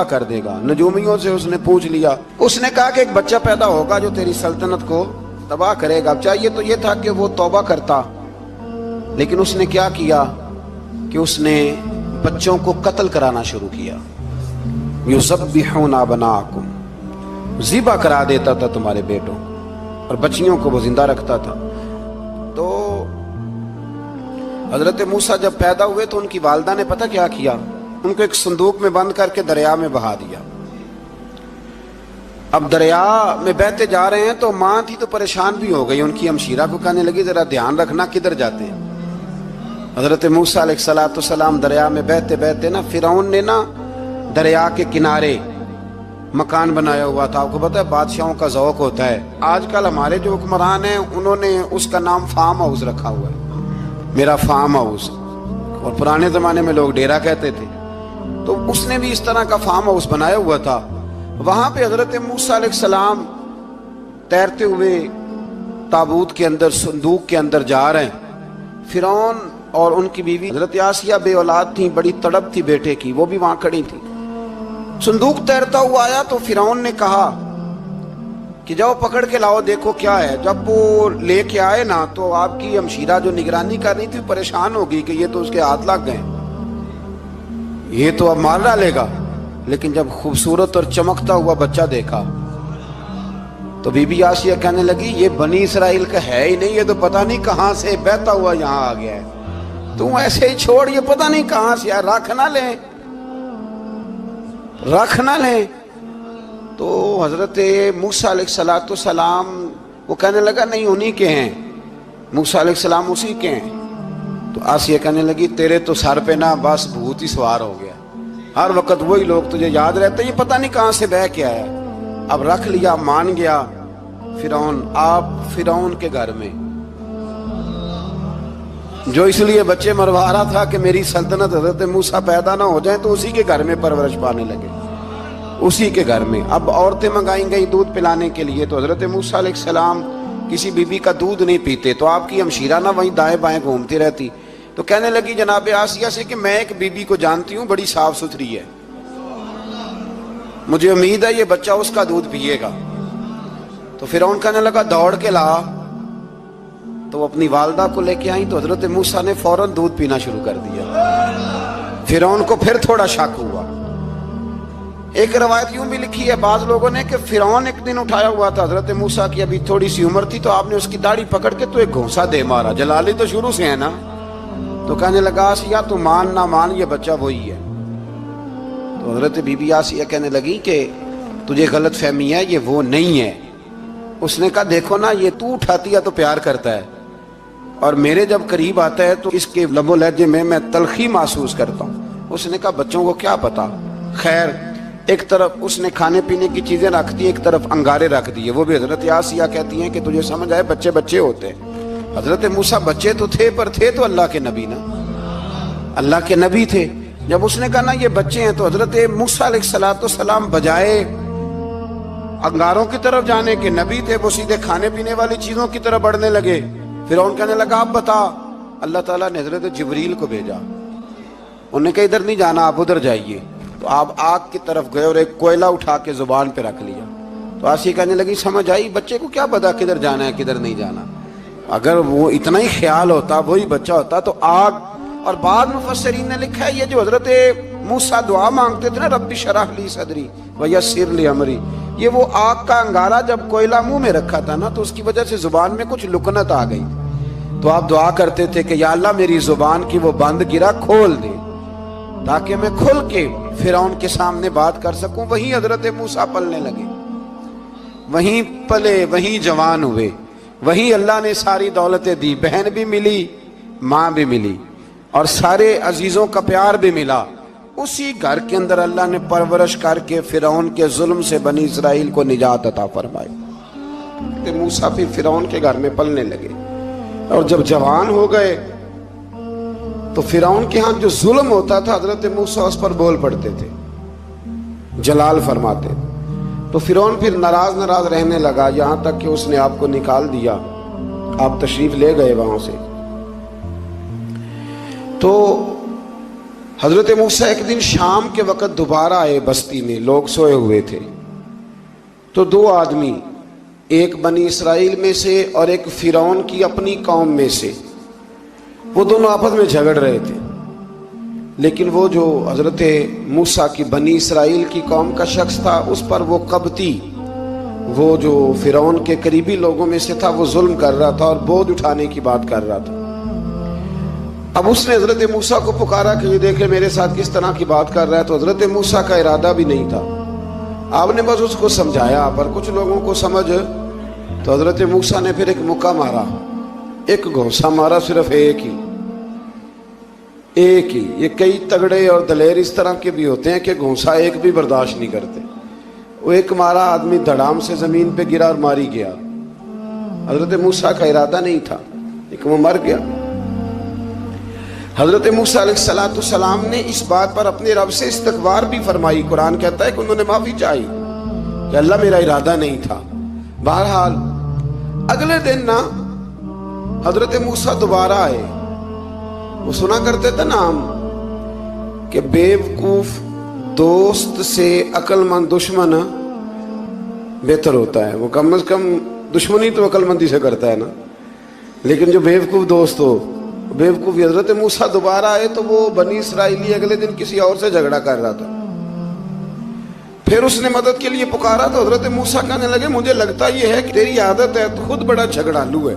कर देगा। नजूमियों से उसने पूछ लिया, उसने कहा कि एक बच्चा पैदा होगा जो तेरी सल्तनत को तबाह करेगा। चाहिए तो ये था कि वो तौबा करता, लेकिन उसने क्या किया कि उसने बच्चों को कत्ल कराना शुरू किया। युज़ब्बिहूना अबनाअकुम, ज़िबा करा देता था तुम्हारे बेटों, और बच्चियों को वो जिंदा रखता था। तो हजरत मूसा जब पैदा हुए तो उनकी वालदा ने पता क्या किया, उनको एक संदूक में बंद करके दरिया में बहा दिया। अब दरिया में बहते जा रहे हैं तो माँ थी तो परेशान भी हो गई, उनकी हमशीरा को कहने लगी जरा ध्यान रखना किधर जाते हैं। हजरत मूसा अलैहिस्सलाम दरिया में बहते बहते ना फिरौन ने ना दरिया के किनारे मकान बनाया हुआ था। आपको पता है बादशाहों का ज़ौक होता है, आजकल हमारे जो हुक्मरान हैं उन्होंने उसका नाम फार्म हाउस रखा हुआ है, मेरा फार्म हाउस, और पुराने जमाने में लोग डेरा कहते थे। तो उसने भी इस तरह का फार्म हाउस बनाया हुआ था। वहां पे हजरत मूसा अलैहिस्सलाम तैरते हुए ताबूत के अंदर, संदूक के अंदर जा रहे हैं। फिरौन और उनकी बीवी हजरत आसिया बे औलाद थी, बड़ी तड़प थी बेटे की, वो भी वहां खड़ी थी। संदूक तैरता हुआ आया तो फिरौन ने कहा कि जाओ पकड़ के लाओ, देखो क्या है। जब वो लेके आए ना तो आपकी हमशीरा जो निगरानी कर रही थी परेशान हो गई कि ये तो उसके हाथ लग गए, ये तो अब मार डालेगा। लेकिन जब खूबसूरत और चमकता हुआ बच्चा देखा तो बीबी आसिया कहने लगी ये बनी इसराइल का है ही नहीं, ये तो पता नहीं कहां से बहता हुआ यहां आ गया है, तू ऐसे ही छोड़, ये पता नहीं कहां से, यार रख ना ले, रख ना ले। तो हजरत मूसा अलैहिस्सलाम वो कहने लगा नहीं उन्हीं के हैं, मूसा अलैहिस्सलाम उसी के हैं। तो आसिया कहने लगी तेरे तो सर पे ना बस भूत ही सवार हो गया, हर वक्त वही लोग तुझे याद रहते, ये पता नहीं कहां से बह के आया। अब रख लिया, मान गया फिरौन। आप फिरौन के घर में जो इसलिए बच्चे मरवा रहा था कि मेरी सल्तनत हजरत मूसा पैदा ना हो जाए, तो उसी के घर में परवरिश पाने लगे, उसी के घर में। अब औरतें मंगाई गई दूध पिलाने के लिए, तो हजरत मूसा अलैहिस्सलाम किसी बीबी का दूध नहीं पीते, तो आपकी हमशीरा ना वहीं दाएं बाएं घूमती रहती। तो कहने लगी जनाब आसिया से कि मैं एक बीबी को जानती हूँ, बड़ी साफ सुथरी है, मुझे उम्मीद है ये बच्चा उसका दूध पिएगा। तो फिरौन कहने लगा दौड़ के ला। तो अपनी वालदा को लेके आई तो हजरत मूसा ने फौरन दूध पीना शुरू कर दिया। फिरौन को फिर थोड़ा शक हुआ। एक रवायत यूं भी लिखी है बाज लोगों ने कि फिरौन एक दिन उठाया हुआ था हजरत मूसा की, अभी थोड़ी सी उम्र थी, तो आपने उसकी दाढ़ी पकड़ के तो एक घूंसा दे मारा। जलाली तो शुरू से है ना। तो कहने लगा आसिया तू मान ना मान, ये बच्चा वही है। तो हजरत बीबी आसिया कहने लगी कि तुझे गलत फहमी है, ये वो नहीं है। उसने कहा देखो ना, ये तू उठाती है तो प्यार करता है, और मेरे जब करीब आता है तो इसके लबो लहजे में मैं तलखी महसूस करता हूँ। उसने कहा बच्चों को क्या पता। खैर एक तरफ उसने खाने पीने की चीजें रख दी, एक तरफ अंगारे रख दिए। वो भी हजरत आसिया कहती हैं कि तुझे समझ आए बच्चे बच्चे होते हैं। हजरत मूसा बच्चे तो थे, पर थे तो अल्लाह के नबी ना, अल्लाह के नबी थे। जब उसने कहा ना ये बच्चे हैं, तो हजरत मूसा अलैहिस्सलाम बजाए अंगारों की तरफ जाने के, नबी थे, वो सीधे खाने पीने वाली चीजों की तरफ बढ़ने लगे। फिर उन कहने लगा आप बता। अल्लाह ताला ने हजरत जिब्रील को भेजा, उन्होंने कहा इधर नहीं जाना, आप उधर जाइए। तो आप आग की तरफ गए और एक कोयला उठा के जुबान पे रख लिया। तो आसिया कहने लगी समझ आई, बच्चे को क्या पता किधर जाना है किधर नहीं जाना, अगर वो इतना ही ख्याल होता, वही बच्चा होता तो आग। और बाद मुफस्सिरीन ने लिखा है ये जो हजरत मूसा दुआ मांगते थे ना, रब्बी शरह ली सदरी व यस्सिर ली अमरी, ये वो आग का अंगारा जब कोयला मुंह में रखा था ना, तो उसकी वजह से जुबान में कुछ लुकनत आ गई। तो आप दुआ करते थे कि या अल्लाह मेरी जुबान की वो बंद गिरा खोल दे, ताकि मैं खुल के फिरौन के सामने बात कर सकूं। वहीं हजरत मूसा पलने लगे, वहीं पले, वहीं जवान हुए, वहीं अल्लाह ने सारी दौलतें दी, बहन भी मिली, माँ भी मिली, और सारे अजीजों का प्यार भी मिला। उसी घर के अंदर अल्लाह ने परवरिश करके फिरौन के जुल्म से बनी इसराइल को निजात अता फरमाई। तो मूसा भी फिरौन के घर में पलने लगे, और जब जवान हो गए तो फिरौन के यहाँ जो जुल्म होता था हजरत मूसा उस पर बोल पड़ते थे, जलाल फरमाते। तो फिरौन फिर नाराज नाराज रहने लगा, यहां तक कि उसने आपको निकाल दिया, आप तशरीफ ले गए वहां से। तो حضرت موسیٰ ایک دن شام کے وقت دوبارہ آئے بستی میں، لوگ سوئے ہوئے تھے، تو دو آدمی، ایک بنی اسرائیل میں سے اور ایک فرعون کی اپنی قوم میں سے، وہ دونوں آپس میں جھگڑ رہے تھے۔ لیکن وہ جو حضرت موسیٰ کی بنی اسرائیل کی قوم کا شخص تھا، اس پر وہ قبطی، وہ جو فرعون کے قریبی لوگوں میں سے تھا، وہ ظلم کر رہا تھا اور بوجھ اٹھانے کی بات کر رہا تھا۔ اب اس نے حضرت موسیٰ کو پکارا کہ یہ دیکھے میرے ساتھ کس طرح کی بات کر رہا ہے، تو حضرت موسیٰ کا ارادہ بھی نہیں تھا، آپ نے بس اس کو سمجھایا، پر کچھ لوگوں کو سمجھ، تو حضرت موسیٰ نے پھر ایک مکہ مارا، ایک گھونسا مارا، صرف ایک ہی۔ یہ کئی تگڑے اور دلیر اس طرح کے بھی ہوتے ہیں کہ گھونسا ایک بھی برداشت نہیں کرتے، وہ ایک مارا، آدمی دھڑام سے زمین پہ گرا اور ماری گیا۔ حضرت موسیٰ کا ارادہ نہیں تھا لیکن وہ مر گیا۔ حضرت موسیٰ علیہ السلام نے اس بات پر اپنے رب سے استغفار بھی فرمائی، قرآن کہتا ہے کہ انہوں نے معافی چاہی کہ اللہ میرا ارادہ نہیں تھا۔ بہرحال اگلے دن نا حضرت موسیٰ دوبارہ آئے، وہ سنا کرتے تھے نا ہم کہ بیوقوف دوست سے عقل مند دشمن بہتر ہوتا ہے، وہ کم از کم دشمنی تو عقل مندی سے کرتا ہے نا، لیکن جو بیوقوف دوست ہو بیوقوفی۔ حضرت موسیٰ دوبارہ آئے تو وہ بنی اسرائیلی اگلے دن کسی اور سے جھگڑا کر رہا تھا، پھر اس نے مدد کے لیے پکارا تو حضرت موسیٰ کہنے لگے مجھے لگتا یہ ہے کہ تیری عادت ہے، تو خود بڑا جھگڑالو ہے،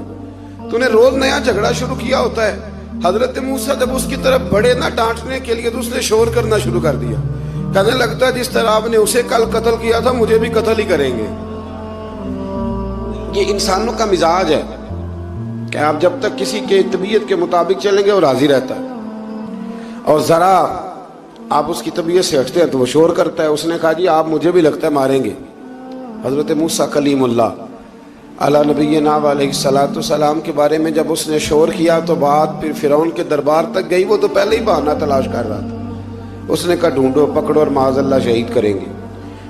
تو نے روز نیا جھگڑا شروع کیا ہوتا ہے۔ حضرت موسیٰ جب اس کی طرف بڑھے نہ ڈانٹنے کے لیے تو اس نے شور کرنا شروع کر دیا، کہنے لگتا ہے جس طرح آپ نے اسے کل قتل کیا تھا مجھے بھی قتل ہی کریں گے۔ یہ انسانوں کا مزاج ہے کہ آپ جب تک کسی کے طبیعت کے مطابق چلیں گے وہ راضی رہتا ہے، اور ذرا آپ اس کی طبیعت سے ہٹتے ہیں تو وہ شور کرتا ہے۔ اس نے کہا جی آپ مجھے بھی لگتا ہے ماریں گے۔ حضرت موسیٰ کلیم اللہ علیہ نبینا علیہ السلام کے بارے میں جب اس نے شور کیا تو بات پھر فرعون کے دربار تک گئی، وہ تو پہلے ہی بہانہ تلاش کر رہا تھا۔ اس نے کہا ڈھونڈو پکڑو اور معاذ اللہ شہید کریں گے۔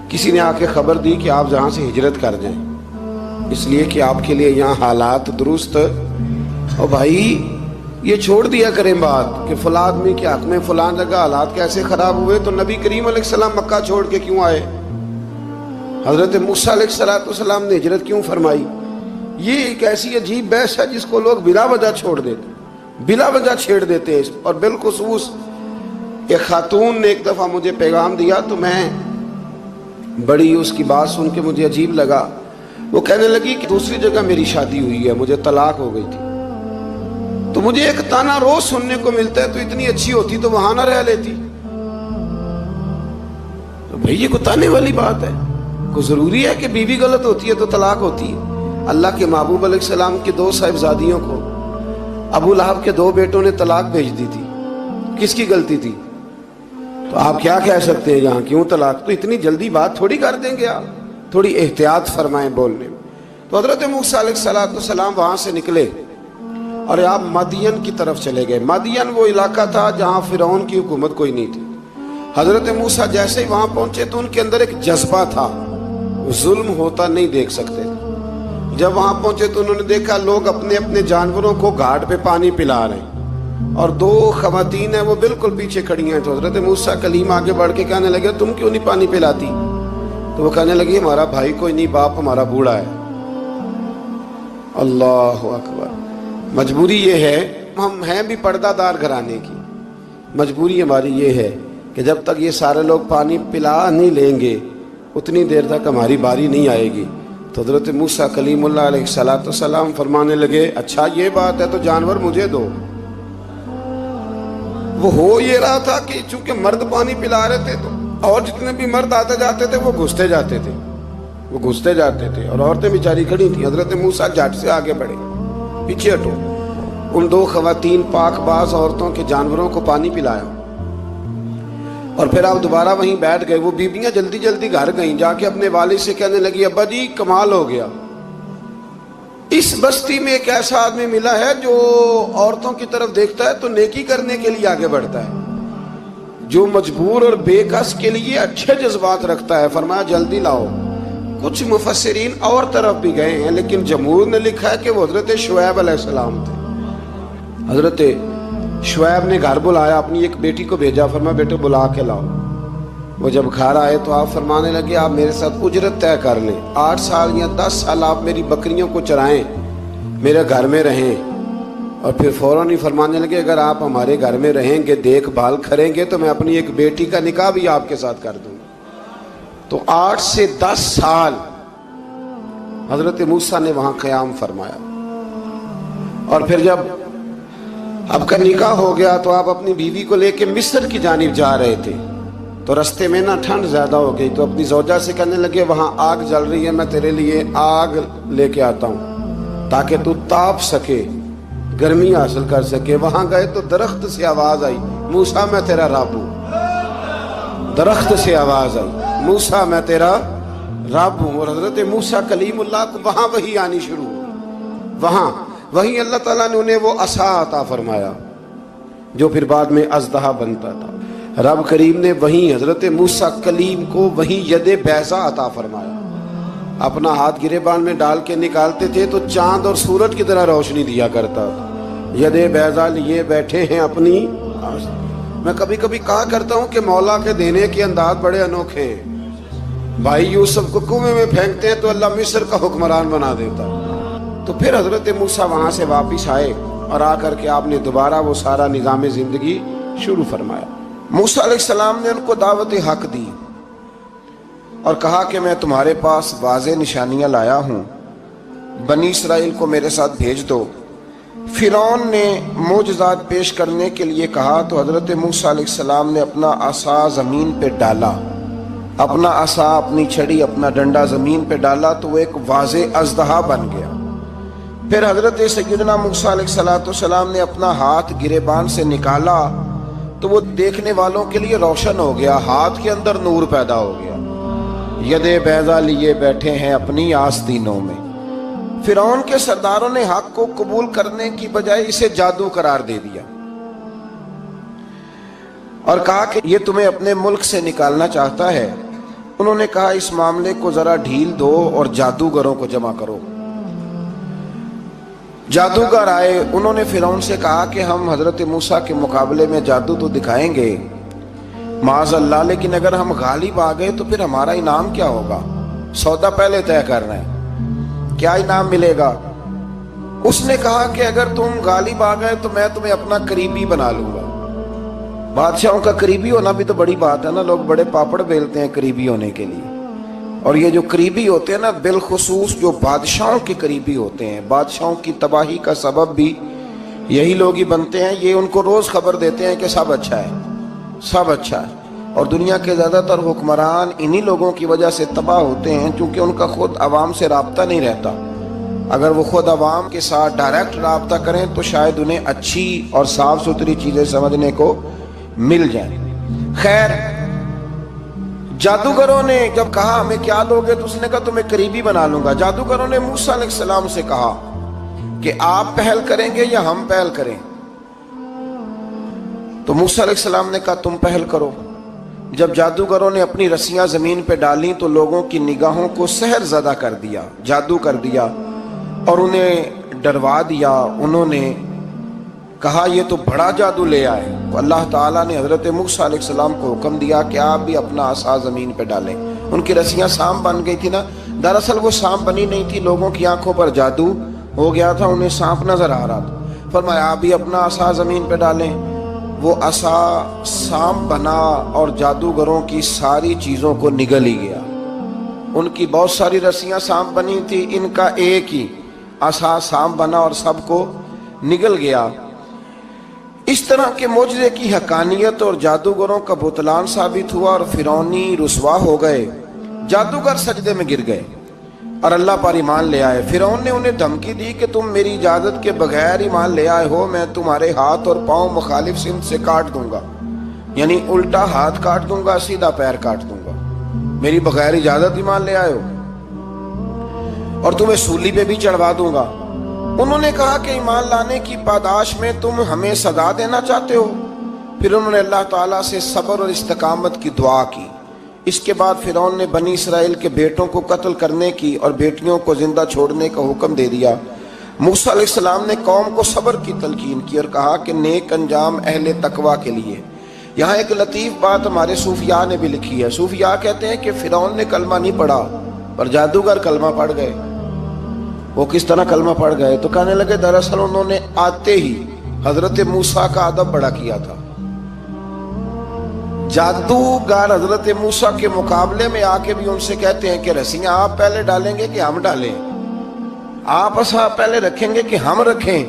کسی نے آ کے خبر دی کہ آپ جہاں سے ہجرت کر جائیں، اس لیے کہ آپ کے لیے یہاں حالات درست، اور بھائی یہ چھوڑ دیا کریں بات کہ فلاں آدمی کے حق میں فلاں جگہ حالات کیسے خراب ہوئے، تو نبی کریم علیہ السلام مکہ چھوڑ کے کیوں آئے، حضرت موسیٰ علیہ السلام نے ہجرت کیوں فرمائی۔ یہ ایک ایسی عجیب بحث ہے جس کو لوگ بلا وجہ چھوڑ دیتے، بلا وجہ چھیڑ دیتے ہیں۔ اور بالخصوص ایک خاتون نے ایک دفعہ مجھے پیغام دیا تو میں بڑی اس کی بات سن کے مجھے عجیب لگا۔ وہ کہنے لگی کہ دوسری جگہ میری شادی ہوئی ہے، مجھے طلاق ہو گئی تھی، تو مجھے ایک تانا روز سننے کو ملتا ہے تو اتنی اچھی ہوتی تو وہاں نہ رہ لیتی۔ تو بھئی یہ کوئی تانے والی بات ہے؟ کوئی ضروری ہے کہ بیوی غلط ہوتی ہے تو طلاق ہوتی ہے؟ اللہ کے محبوب علیہ السلام کی دو صاحبزادیوں کو ابو لہب کے دو بیٹوں نے طلاق بھیج دی تھی، کس کی غلطی تھی؟ تو آپ کیا کہہ سکتے ہیں یہاں کیوں طلاق؟ تو اتنی جلدی بات تھوڑی کر دیں گے آپ، تھوڑی احتیاط فرمائیں بولنے میں۔ تو حضرت موسیٰ علیہ السلام وہاں سے نکلے اور آپ مدین کی طرف چلے گئے۔ مدین وہ علاقہ تھا جہاں فرعون کی حکومت کوئی نہیں تھی۔ حضرت موسیٰ جیسے ہی وہاں پہنچے تو ان کے اندر ایک جذبہ تھا، ظلم ہوتا نہیں دیکھ سکتے۔ جب وہاں پہنچے تو انہوں نے دیکھا لوگ اپنے اپنے جانوروں کو گھاٹ پہ پانی پلا رہے ہیں، اور دو خواتین ہیں وہ بالکل پیچھے کھڑی ہیں۔ تو حضرت موسیٰ کلیم آگے بڑھ کے کہنے لگے تم کیوں نہیں پانی پلاتی؟ تو وہ کہنے لگی ہمارا بھائی کوئی نہیں، باپ ہمارا بوڑھا ہے۔ اللہ اکبر۔ مجبوری یہ ہے، ہم ہیں بھی پردہ دار گھرانے کی، مجبوری ہماری یہ ہے کہ جب تک یہ سارے لوگ پانی پلا نہیں لیں گے اتنی دیر تک ہماری باری نہیں آئے گی۔ تو حضرت موسیٰ کلیم اللہ علیہ السلام فرمانے لگے اچھا یہ بات ہے تو جانور مجھے دو۔ وہ ہو یہ رہا تھا کہ چونکہ مرد پانی پلا رہے تھے تو اور جتنے بھی مرد آتے جاتے تھے وہ گھستے جاتے تھے اور عورتیں بیچاری کھڑی تھیں۔ حضرت موسیٰ جھٹ سے آگے بڑھے، پیچھے ہٹو۔ ان دو خواتین پاک باز عورتوں کے جانوروں کو پانی پلایا اور پھر آپ دوبارہ وہیں بیٹھ گئے۔ وہ بیبیاں جلدی جلدی گھر گئیں، جا کے اپنے والد سے کہنے لگی ابا جی کمال ہو گیا، اس بستی میں ایک ایسا آدمی ملا ہے جو عورتوں کی طرف دیکھتا ہے تو نیکی کرنے کے لیے آگے بڑھتا ہے، جو مجبور اور بے کس کے لیے اچھے جذبات رکھتا ہے۔ فرمایا جلدی لاؤ۔ کچھ مفسرین اور طرف بھی گئے ہیں لیکن جمہور نے لکھا ہے کہ وہ حضرت شعیب علیہ السلام تھے۔ حضرت शुएब ने घर बुलाया, अपनी एक बेटी को भेजा, फरमाया बेटे बुला के लाओ। वो जब घर आए तो आप फरमाने लगे आप मेरे साथ उजरत तय कर लें, 8 साल या 10 साल आप मेरी बकरियों को चराएं, मेरे घर में रहें। और फिर फौरन ही फरमाने लगे अगर आप हमारे घर में रहेंगे, देखभाल करेंगे, तो मैं अपनी एक बेटी का निकाह भी आपके साथ कर दूंगा। तो 8 से 10 साल हजरत मूसा ने वहां क़याम फरमाया। और फिर जब आपका निकाह हो गया तो आप अपनी बीवी को लेके मिस्र की जानिब जा रहे थे, तो रास्ते में ना ठंड ज्यादा हो गई, तो अपनी ज़ौजा से कहने लगे वहां आग जल रही है, मैं तेरे लिए आग लेके आता हूं ताकि तू ताप सके, गर्मी हासिल कर सके। वहां गए तो दरख्त से आवाज आई, मूसा मैं तेरा रब हूं। दरख्त से आवाज आई, मूसा मैं तेरा रब हूं। और हजरत मूसा कलीमुल्लाह को वहां वही आनी शुरू हुई। वहां वही अल्लाह ताला ने उन्हें वो असा अता फरमाया जो फिर बाद में अज़दहा बनता था। रब करीम ने वहीं हजरत मूसा कलीम को वहीं यदे बैज़ा अता फरमाया। अपना हाथ गिरेबान में डाल के निकालते थे तो चांद और सूरज की तरह रोशनी दिया करता था। यदे बैज़ा लिए बैठे हैं अपनी। मैं कभी कभी कहा करता हूं कि मौला के देने के अंदाज बड़े अनोखे हैं। भाई यूसुफ को कुएं में फेंकते हैं तो अल्लाह मिस्र का हुक्मरान बना देता। तो फिर हजरत मूसा वहां से वापिस आए और आकर के आपने दोबारा वो सारा निज़ाम जिंदगी शुरू फरमाया। मूसा अलैहिस्सलाम ने उनको दावत हक दी और कहा कि मैं तुम्हारे पास वाज़े निशानियां लाया हूं, बनी इसराइल को मेरे साथ भेज दो। फिरौन ने मोजज़ात पेश करने के लिए कहा तो हजरत मूसा अलैहिस्सलाम ने अपना असा जमीन पे डाला, अपना असा, अपनी छड़ी, अपना डंडा जमीन पे डाला तो वो एक वाज़े अज़दहा बन गया। फिर हजरत सैयदना मूसा अलैहिस्सलाम ने अपना हाथ गिरेबान से निकाला तो वो देखने वालों के लिए रोशन हो गया, हाथ के अंदर नूर पैदा हो गया। यदे बैज़ा लिए बैठे हैं अपनी आस्तीनों में। फिरौन के सरदारों ने हक को कबूल करने की बजाय इसे जादू करार दे दिया और कहा कि ये तुम्हें अपने मुल्क से निकालना चाहता है। उन्होंने कहा इस मामले को जरा ढील दो और जादूगरों को जमा करो। जादूगर आए, उन्होंने फिरौन से कहा कि हम हजरत मूसा के मुकाबले में जादू तो दिखाएंगे माज़अल्लाह, लेकिन अगर हम गालिब आ गए तो फिर हमारा इनाम क्या होगा? सौदा पहले तय करना है, क्या इनाम मिलेगा? उसने कहा कि अगर तुम गालिब आ गए तो मैं तुम्हें अपना करीबी बना लूंगा। बादशाहों का करीबी होना भी तो बड़ी बात है ना, लोग बड़े पापड़ बेलते हैं करीबी होने के लिए। और ये जो करीबी होते हैं ना, बिलखुसूस जो बादशाहों के करीबी होते हैं, बादशाहों की तबाही का सबब भी यही लोग ही बनते हैं। ये उनको रोज खबर देते हैं कि सब अच्छा है, सब अच्छा है। और दुनिया के ज़्यादातर हुक्मरान इन्हीं लोगों की वजह से तबाह होते हैं क्योंकि उनका खुद आवाम से राब्ता नहीं रहता। अगर वो खुद आवाम के साथ डायरेक्ट राब्ता करें तो शायद उन्हें अच्छी और साफ सुथरी चीज़ें समझने को मिल जाए। खैर, जादूगरों ने जब कहा हमें क्या दोगे तो उसने कहा तुम्हें करीबी बना लूंगा। जादूगरों ने मूसा अलैहिस्सलाम से कहा कि आप पहल करेंगे या हम पहल करें? तो मूसा अलैहिस्सलाम ने कहा तुम पहल करो। जब जादूगरों ने अपनी रस्सियां जमीन पे डाली तो लोगों की निगाहों को सहर ज़दा कर दिया, जादू कर दिया और उन्हें डरवा दिया। उन्होंने कहा ये तो बड़ा जादू ले आए। तो अल्लाह ताला ने हजरत मूसा अलैहिस्सलाम को हुक्म दिया कि आप भी अपना असा जमीन पे डालें। उनकी रस्सियां सांप बन गई थी ना, दरअसल वो सांप बनी नहीं थी, लोगों की आंखों पर जादू हो गया था, उन्हें सांप नजर आ रहा था। फरमाया आप भी अपना असा जमीन पे डालें। वो असा सांप बना और जादूगरों की सारी चीजों को निगल ही गया। उनकी बहुत सारी रस्सियां सांप बनी थी, इनका एक ही असा सांप बना और सबको निगल गया। इस तरह के मोजज़े की हकानियत और जादूगरों का बुतलान साबित हुआ और फिरौनी रुसवा हो गए। जादूगर सजदे में गिर गए और अल्लाह पर ईमान ले आए। फिरौन ने उन्हें धमकी दी कि तुम मेरी इजाजत के बगैर ईमान ले आए हो, मैं तुम्हारे हाथ और पांव मुखालिफ सिमत से काट दूंगा, यानी उल्टा हाथ काट दूंगा, सीधा पैर काट दूंगा। मेरी बगैर इजाजत ईमान ले आए हो और तुम्हें सूली पे भी चढ़वा दूंगा। उन्होंने कहा कि ईमान लाने की पादाश में तुम हमें सजा देना चाहते हो। फिर उन्होंने अल्लाह ताला से सब्र और इस्तिकामत की दुआ की। इसके बाद फिरौन ने बनी इसराइल के बेटों को कत्ल करने की और बेटियों को जिंदा छोड़ने का हुक्म दे दिया। موسیٰ علیہ السلام نے قوم کو صبر کی تلقین کی اور کہا کہ نیک انجام اہل تقوی کے لیے. یہاں ایک لطیف بات ہمارے صوفیاء نے بھی لکھی ہے. صوفیاء کہتے ہیں کہ فرعون نے کلمہ نہیں پڑھا پر جادوگر کلمہ پڑھ گئے. وہ کس طرح کلمہ پڑھ گئے؟ تو کہنے لگے دراصل انہوں نے آتے ہی حضرت موسیٰ کا ادب بڑا کیا تھا. جادوگر حضرت موسیٰ کے مقابلے میں آ کے بھی ان سے کہتے ہیں کہ رسیاں آپ پہلے ڈالیں گے کہ ہم ڈالیں؟ آپ اصحاب پہلے رکھیں گے کہ ہم رکھیں؟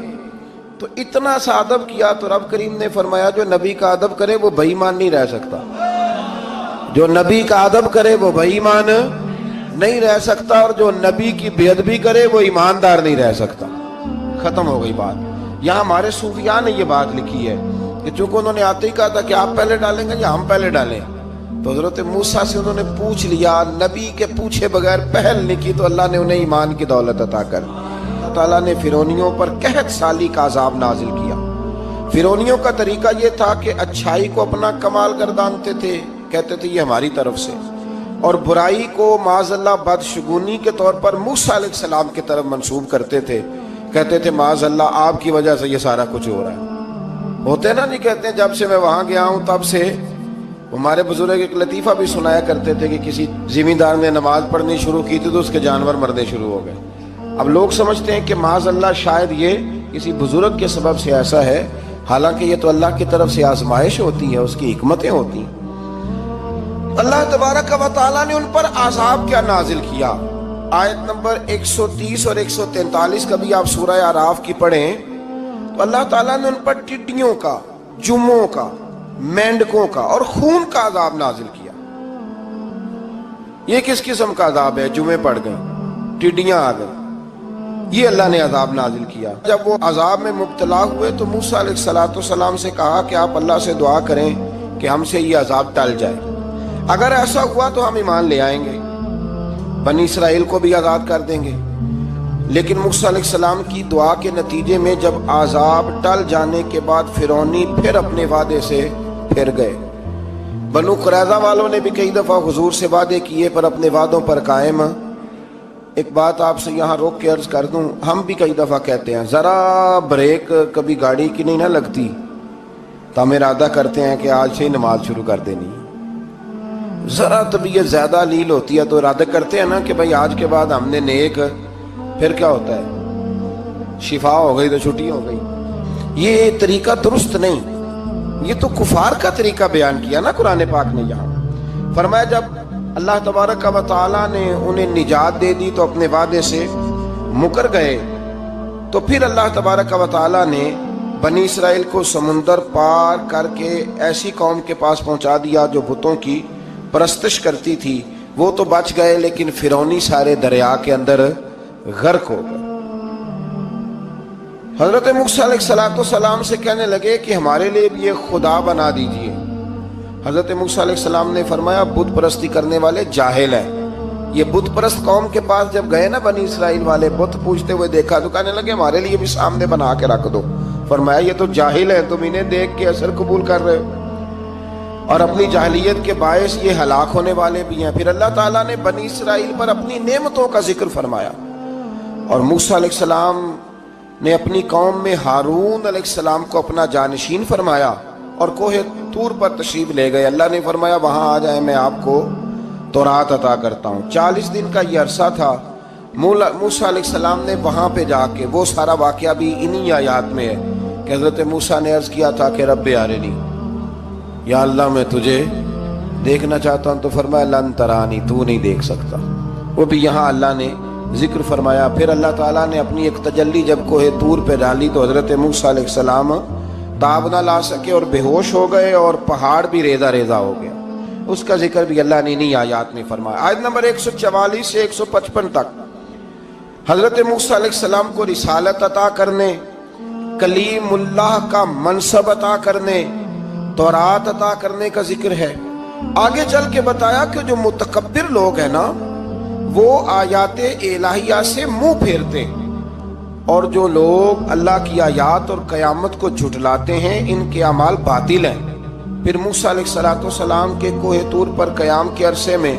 تو اتنا سا ادب کیا تو رب کریم نے فرمایا جو نبی کا ادب کرے وہ بے ایمان نہیں رہ سکتا. جو نبی کا ادب کرے وہ بے ایمان نہیں رہ سکتا، اور جو نبی کی بے ادبی کرے وہ ایماندار نہیں رہ سکتا. ختم ہو گئی بات. یہاں ہمارے صوفیاء نے یہ بات لکھی ہے کہ چونکہ انہوں نے آتے ہی کہا تھا کہ آپ پہلے ڈالیں گے یا ہم پہلے ڈالیں، تو حضرت موسیٰ سے انہوں نے پوچھ لیا. نبی کے پوچھے بغیر پہل نہیں کی تو اللہ نے انہیں ایمان کی دولت عطا کر. اللہ تعالیٰ نے فرعونیوں پر قحط سالی کا عذاب نازل کیا. فرعونیوں کا طریقہ یہ تھا کہ اچھائی کو اپنا کمال گردانتے تھے، کہتے تھے یہ ہماری طرف سے، اور برائی کو معاذ اللہ بدشگونی کے طور پر موسیٰ علیہ السلام کی طرف منسوب کرتے تھے. کہتے تھے معاذ اللہ آپ کی وجہ سے یہ سارا کچھ ہو رہا ہے. ہوتے نا، نہیں کہتے ہیں جب سے میں وہاں گیا ہوں تب سے. ہمارے بزرگ ایک لطیفہ بھی سنایا کرتے تھے کہ کسی زمیندار نے نماز پڑھنی شروع کی تھی تو اس کے جانور مرنے شروع ہو گئے. اب لوگ سمجھتے ہیں کہ معاذ اللہ شاید یہ کسی بزرگ کے سبب سے ایسا ہے، حالانکہ یہ تو اللہ کی طرف سے آزمائش ہوتی ہے، اس کی حکمتیں ہوتی ہیں. اللہ تبارک و تعالیٰ نے ان پر عذاب کیا نازل کیا. آیت نمبر 130 اور 143 کا بھی آپ سورہ اعراف کی پڑھیں تو اللہ تعالیٰ نے ان پر ٹڈیوں کا، جموں کا، مینڈکوں کا اور خون کا عذاب نازل کیا. یہ کس قسم کا عذاب ہے؟ جمعے پڑ گئے، ٹڈیاں آ گئیں، یہ اللہ نے عذاب نازل کیا. جب وہ عذاب میں مبتلا ہوئے تو موسیٰ علیہ السلام سے کہا کہ آپ اللہ سے دعا کریں کہ ہم سے یہ عذاب ٹل جائے. اگر ایسا ہوا تو ہم ایمان لے آئیں گے، بنی اسرائیل کو بھی آزاد کر دیں گے. لیکن موسیٰ علیہ السلام کی دعا کے نتیجے میں جب عذاب ٹل جانے کے بعد فرعونی پھر اپنے وعدے سے پھر گئے. بنو قریظہ والوں نے بھی کئی دفعہ حضور سے وعدے کیے پر اپنے وعدوں پر قائم. ایک بات آپ سے یہاں روک کے عرض کر دوں، ہم بھی کئی دفعہ کہتے ہیں ذرا بریک کبھی گاڑی کی نہیں نہ لگتی تو ہم ارادہ کرتے ہیں کہ آج سے ہی نماز شروع کر دینی. ذرا طبیعت زیادہ لیل ہوتی ہے تو ارادہ کرتے ہیں نا کہ بھائی آج کے بعد ہم نے نیک، پھر کیا ہوتا ہے شفا ہو گئی تو چھٹی ہو گئی. یہ طریقہ درست نہیں. یہ تو کفار کا طریقہ بیان کیا نا قرآن پاک نے. یہاں فرمایا جب اللہ تبارک و تعالیٰ نے انہیں نجات دے دی تو اپنے وعدے سے مکر گئے. تو پھر اللہ تبارک و تعالیٰ نے بنی اسرائیل کو سمندر پار کر کے ایسی قوم کے پاس پہنچا دیا جو بتوں کی پرستش کرتی تھی. وہ تو بچ گئے لیکن فرعونی سارے دریا کے اندر غرق ہو گئے. حضرت موسیٰ علیہ السلام سے کہنے لگے کہ ہمارے لیے بھی یہ خدا بنا دیجئے. حضرت موسیٰ علیہ السلام نے فرمایا بت پرستی کرنے والے جاہل ہیں. یہ بت پرست قوم کے پاس جب گئے نا بنی اسرائیل والے بت پوجتے ہوئے دیکھا تو کہنے لگے ہمارے لیے بھی سامنے بنا کے رکھ دو. فرمایا یہ تو جاہل ہیں، تم انہیں دیکھ کے اثر قبول کر رہے ہو اور اپنی جاہلیت کے باعث یہ ہلاک ہونے والے بھی ہیں. پھر اللہ تعالیٰ نے بنی اسرائیل پر اپنی نعمتوں کا ذکر فرمایا اور موسیٰ علیہ السلام نے اپنی قوم میں ہارون علیہ السلام کو اپنا جانشین فرمایا اور کوہ طور پر تشریف لے گئے. اللہ نے فرمایا وہاں آ جائیں، میں آپ کو تورات عطا کرتا ہوں. 40 دن کا یہ عرصہ تھا. موسیٰ علیہ السلام نے وہاں پہ جا کے، وہ سارا واقعہ بھی انہی آیات میں ہے کہ حضرت موسیٰ نے عرض کیا تھا کہ رب ارنی، یا اللہ میں تجھے دیکھنا چاہتا ہوں. تو فرمایا لن ترانی، تو نہیں دیکھ سکتا. وہ بھی یہاں اللہ نے ذکر فرمایا. پھر اللہ تعالیٰ نے اپنی ایک تجلی جب کوہ طور پہ ڈالی تو حضرت موسیٰ علیہ السلام تاب نہ لا سکے اور بے ہوش ہو گئے اور پہاڑ بھی ریزہ ریزہ ہو گیا. اس کا ذکر بھی اللہ نے انہی آیات میں فرمایا. آیت نمبر 144 سے 155 تک حضرت موسیٰ علیہ السلام کو رسالت عطا کرنے، کلیم اللہ کا منصب عطا کرنے، تورات عطا کرنے کا ذکر ہے. آگے چل کے بتایا کہ جو متکبر لوگ ہیں نا وہ آیات الہیہ سے منہ پھیرتے ہیں، اور جو لوگ اللہ کی آیات اور قیامت کو جھٹلاتے ہیں ان کے اعمال باطل ہیں. پھر موسیٰ علیہ السلام کے کوہ طور پر قیام کے عرصے میں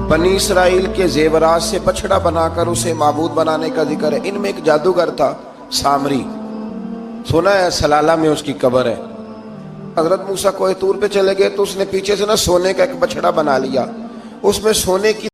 بنی اسرائیل کے زیورات سے بچڑا بنا کر اسے معبود بنانے کا ذکر ہے. ان میں ایک جادوگر تھا सामरी, सुना है सलाला में उसकी कब्र है। हजरत मूसा कोहे तूर पे चले गए तो उसने पीछे से ना सोने का एक बछड़ा बना लिया, उसमें सोने की